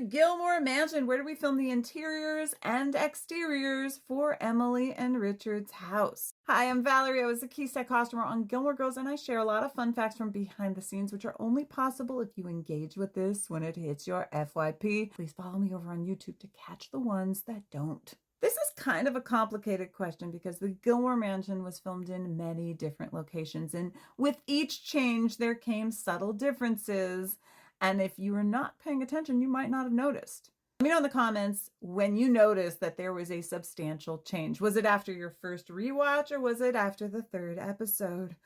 Gilmore Mansion, where do we film the interiors and exteriors for Emily and Richard's house. Hi, I'm Valerie. I was a key set costumer on Gilmore Girls, and I share a lot of fun facts from behind the scenes, which are only possible if you engage with this when it hits your FYP. Please follow me over on YouTube to catch the ones that don't. This is kind of a complicated question because the Gilmore Mansion was filmed in many different locations, and with each change there came subtle differences. And if you were not paying attention, you might not have noticed. Let me know in the comments when you noticed that there was a substantial change. Was it after your first rewatch or was it after the third episode?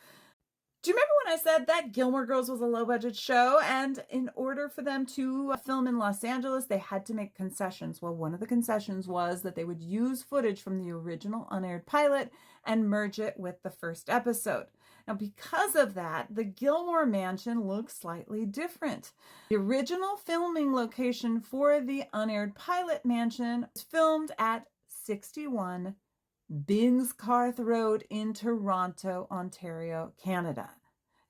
Do you remember when I said that Gilmore Girls was a low-budget show, and in order for them to film in Los Angeles, they had to make concessions? Well, one of the concessions was that they would use footage from the original unaired pilot and merge it with the first episode. Now, because of that, the Gilmore Mansion looks slightly different. The original filming location for the unaired pilot mansion was filmed at 61 Binscarth Road in Toronto, Ontario, Canada.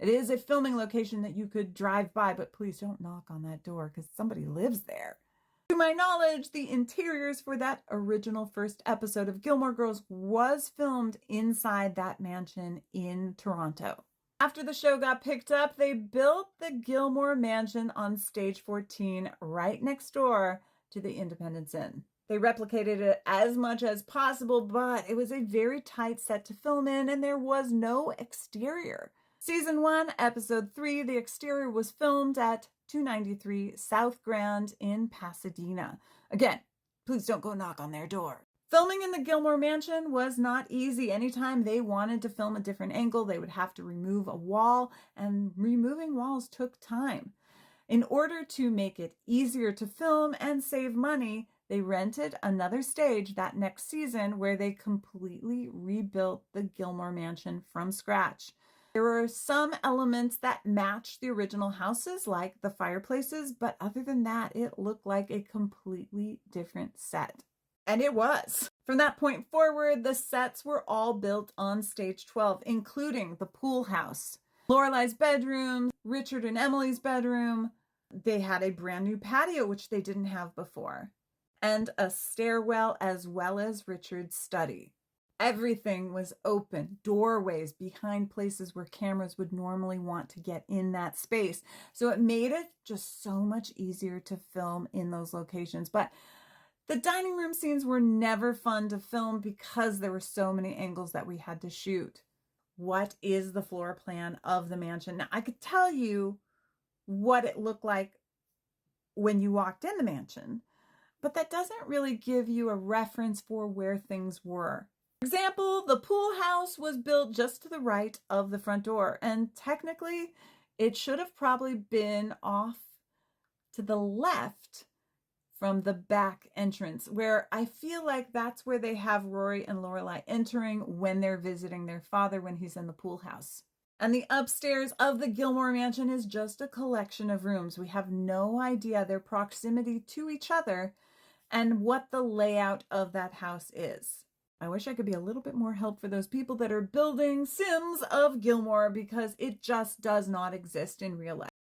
It is a filming location that you could drive by, but please don't knock on that door because somebody lives there. To my knowledge, the interiors for that original first episode of Gilmore Girls was filmed inside that mansion in Toronto. After the show got picked up, they built the Gilmore Mansion on stage 14 right next door to the Independence Inn. They replicated it as much as possible, but it was a very tight set to film in, and there was no exterior. Season 1, Episode 3, the exterior was filmed at 293 South Grand in Pasadena. Again, please don't go knock on their door. Filming in the Gilmore Mansion was not easy. Anytime they wanted to film a different angle, they would have to remove a wall, and removing walls took time. In order to make it easier to film and save money, they rented another stage that next season where they completely rebuilt the Gilmore Mansion from scratch. There were some elements that matched the original houses, like the fireplaces, but other than that, it looked like a completely different set. And it was. From that point forward, the sets were all built on stage 12, including the pool house, Lorelai's bedroom, Richard and Emily's bedroom. They had a brand new patio, which they didn't have before, and a stairwell as well as Richard's study. Everything was open, doorways behind places where cameras would normally want to get in that space. So it made it just so much easier to film in those locations. But the dining room scenes were never fun to film because there were so many angles that we had to shoot. What is the floor plan of the mansion? Now, I could tell you what it looked like when you walked in the mansion, but that doesn't really give you a reference for where things were. For example, the pool house was built just to the right of the front door, and technically it should have probably been off to the left from the back entrance, where I feel like that's where they have Rory and Lorelai entering when they're visiting their father when he's in the pool house. And the upstairs of the Gilmore Mansion is just a collection of rooms. We have no idea their proximity to each other and what the layout of that house is. I wish I could be a little bit more help for those people that are building Sims of Gilmore, because it just does not exist in real life.